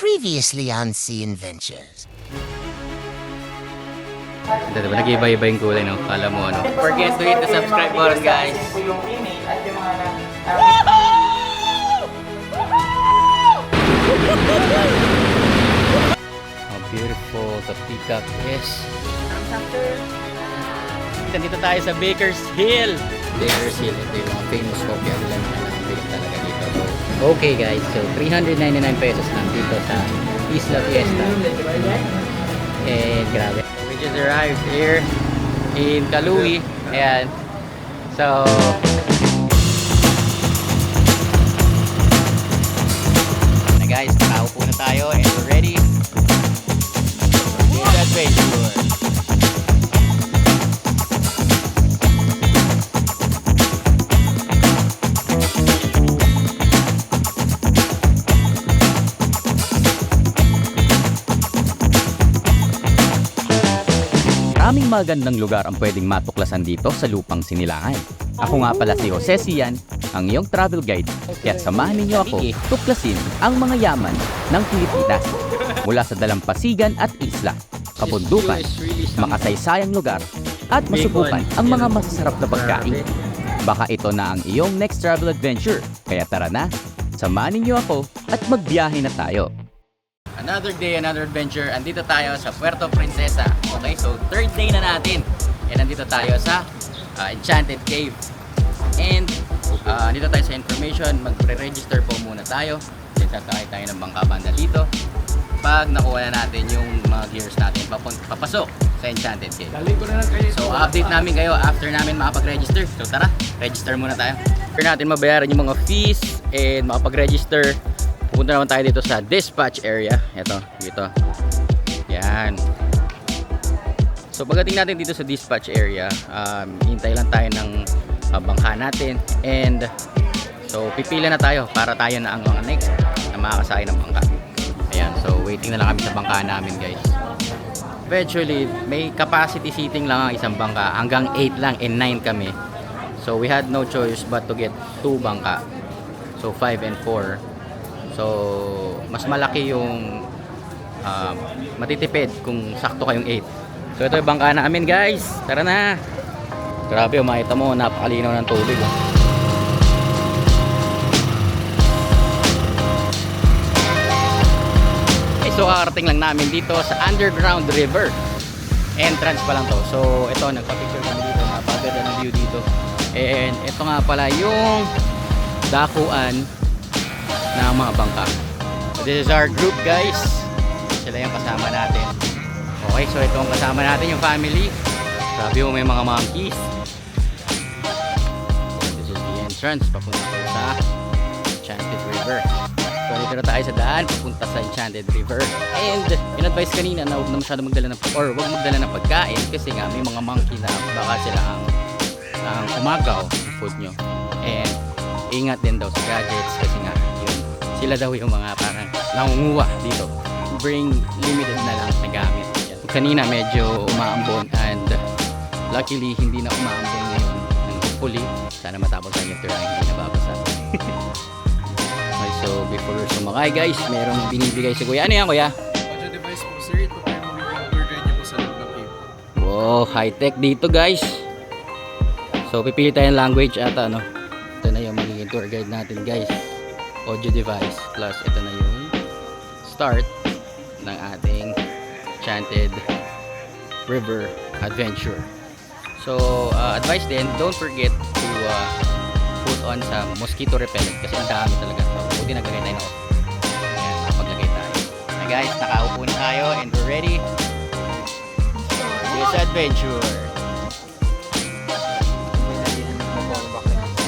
Previously on Sea Adventures. Ito, diba? Nag-iba-iba yung kulay, no? Kala mo, ano? Forget to hit the subscribe button, guys! po yung email at yung mga How beautiful the peacock is. Dito tayo sa Baker's Hill. Baker's Hill, ito yung mga famous coffee island na nakabilis talaga dito. Okay guys, so 399 pesos lang dito sa Isla Fiesta. And grabe. We just arrived here in Calauwi. Ayan. So, na guys, nakaupo na tayo and we're ready. This adventure. Maraming magandang lugar ang pwedeng matuklasan dito sa lupang Sinilangan. Ako nga pala si Jose Sian, ang iyong travel guide. Kaya samahan ninyo ako tuklasin ang mga yaman ng Pilipinas. Mula sa dalampasigan at isla, kabundukan, makasaysayang lugar, at masubukan ang mga masasarap na pagkain. Baka ito na ang iyong next travel adventure. Kaya tara na, samahan ninyo ako at magbiyahe na tayo. Another day, another adventure. Andito tayo sa Puerto Princesa. Okay, so third day na natin. And andito tayo sa Enchanted Cave. And andito tayo sa information. Magre-register po muna tayo. Then sasakay tayo ng bangka banda dito. Pag nakuha na natin yung mga gears natin, papasok sa Enchanted Cave. So update namin kayo after namin makapag-register. So tara, register muna tayo. After natin mabayaran yung mga fees and makapag-register, pupunta naman tayo dito sa dispatch area. Ito, dito. Yan. So pagdating natin dito sa dispatch area, hintay lang tayo ng bangka natin. And so pipila na tayo para tayo na ang mga next na makakasakay ng bangka. Ayan, so waiting na lang kami sa bangka namin guys. Eventually, may capacity seating lang ang isang bangka. Hanggang 8 lang and 9 kami. So we had no choice but to get 2 bangka. So 5 and 4. So, mas malaki yung matitipid kung sakto kayong 8. So, ito yung bangka namin guys. Tara na. Grabe, makita mo, napakalinaw ng tubig. Okay, so, kakarating lang namin dito sa underground river. Entrance pa lang to. So, ito, nagpa-picture kami dito. Napaganda ng view dito. And ito nga pala yung dakuan na mga bangka. So this is our group guys. Sila yung kasama natin. Okay, so ito ang kasama natin yung family. Grabe yung may mga monkeys. So this is the entrance papunta sa Enchanted River. So dito na tayo sa daan papunta sa Enchanted River. And in-advise kanina na huwag na masyado magdala ng ng pagkain kasi nga may mga monkey na baka sila ang umagaw sa food nyo. And ingat din daw sa gadgets kasi nga sila daw yung mga parang nangunguha dito. Bring limited na lang na gamit. Yan. Kanina medyo umaambon and luckily hindi na umaambon ngayon. And hopefully, sana matapos ang yung turn na hindi nababasa. Okay, so before sumakay guys, merong binibigay si Kuya. Ano yan Kuya? Audio device po sir, ito po yung tour guide niyo po sa loob ng cave. Wow, high tech dito guys. So pipili tayo ng language at ano. Ito na yung magiging tour guide natin guys. Audio device plus ito na yung start ng ating Enchanted River Adventure. So advice din, don't forget to put on some mosquito repellent kasi ang dami talaga. So buti naglagay tayo na off. Ayan, nakapaglagay tayo. Okay guys, nakaupo na tayo and we're ready for this adventure.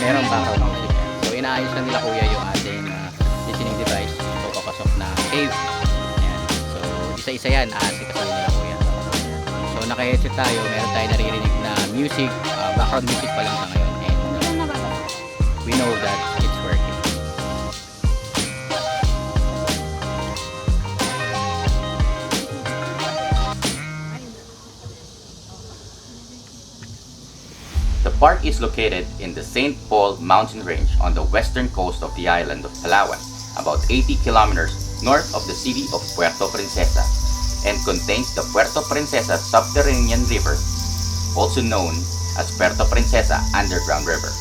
Meron background music. So inaayos na nila kuya yung ating listening device. So papasok na cave. Ayan. So isa-isa yan. Kasi nila kuya. So naka-headset tayo. Meron tayo naririnig na music. Background music pa lang sa ngayon. And we know that it's working. The park is located in the St. Paul mountain range on the western coast of the island of Palawan, about 80 kilometers north of the city of Puerto Princesa and contains the Puerto Princesa subterranean river, also known as Puerto Princesa Underground River.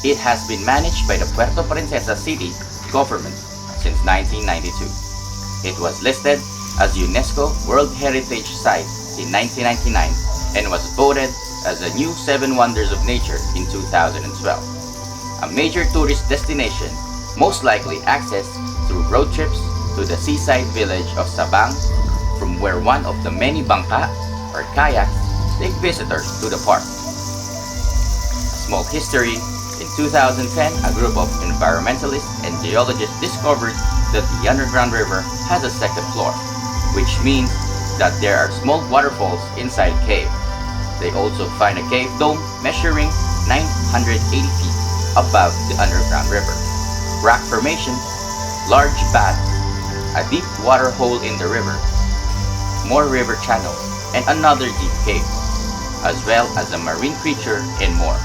It has been managed by the Puerto Princesa City government since 1992. It was listed as UNESCO World Heritage Site in 1999 and was voted as a new 7 Wonders of Nature in 2012. A major tourist destination, most likely accessed through road trips to the seaside village of Sabang, from where one of the many bangka or kayaks take visitors to the park. A small history: in 2010, a group of environmentalists and geologists discovered that the underground river has a second floor, which means that there are small waterfalls inside a cave. They also find a cave dome measuring 980 feet above the underground river. Rock formation, large baths, a deep water hole in the river, more river channels, and another deep cave, as well as a marine creature and more.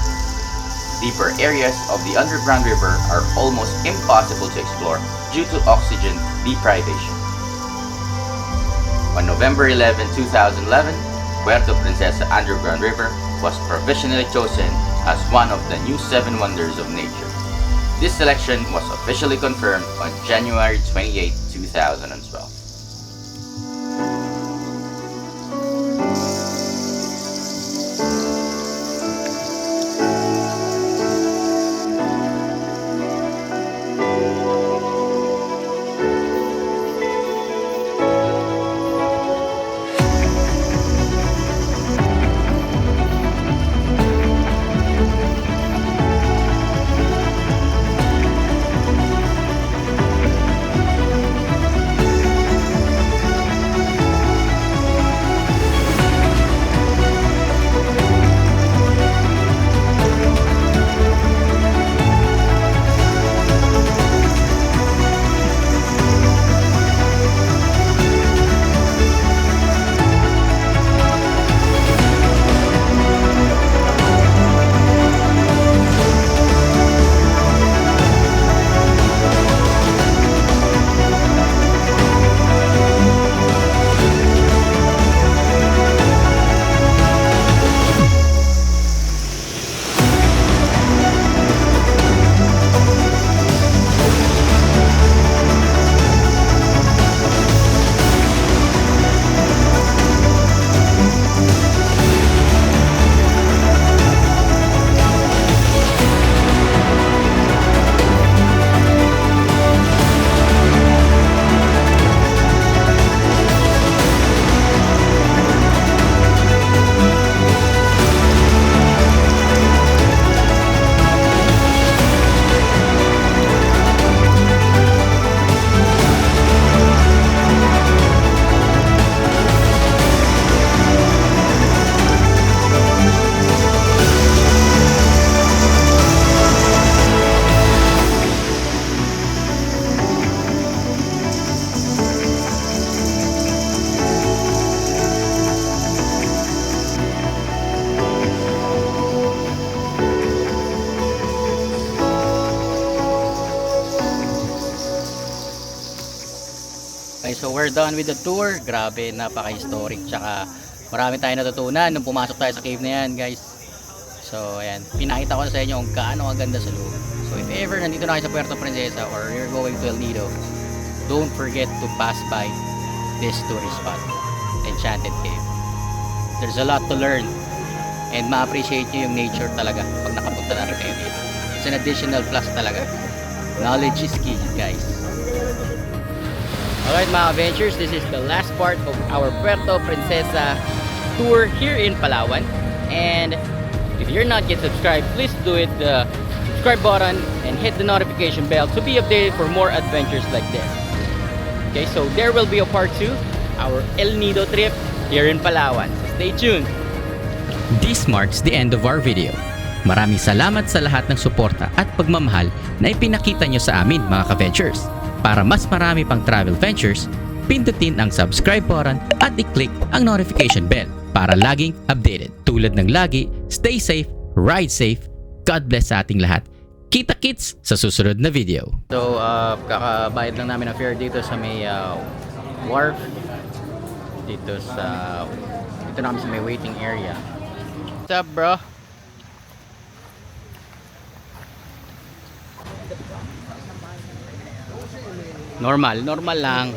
Deeper areas of the underground river are almost impossible to explore due to oxygen deprivation. On November 11, 2011, Puerto Princesa Underground River was provisionally chosen as one of the new 7 Wonders of Nature. This selection was officially confirmed on January 28, 2012. Okay, so we're done with the tour. Grabe, napaka-historic. Tsaka marami tayong natutunan nung pumasok tayo sa cave na yan, guys. So, ayan. Pinakita ko na sa inyo kung gaano kaganda sa loob. So, if ever nandito na kayo sa Puerto Princesa or you're going to El Nido, don't forget to pass by this tourist spot, Enchanted Cave. There's a lot to learn and ma-appreciate nyo yung nature talaga pag nakapunta na rin kayo dito. It's an additional plus talaga. Knowledge is key, guys. Alright mga adventures, this is the last part of our Puerto Princesa tour here in Palawan. And if you're not yet subscribed, please do it. The subscribe button and hit the notification bell to be updated for more adventures like this. Okay, so there will be a part 2, our El Nido trip here in Palawan. So stay tuned. This marks the end of our video. Maraming salamat sa lahat ng suporta at pagmamahal na ipinakita nyo sa amin mga ka-ventures. Para mas marami pang travel ventures, pindutin ang subscribe button at i-click ang notification bell para laging updated. Tulad ng lagi, stay safe, ride safe, God bless sa ating lahat, Kita-kits sa susunod na video. So, kakabayad lang namin ng fare dito sa may wharf. Dito namin sa may waiting area. What's up, bro? Normal lang.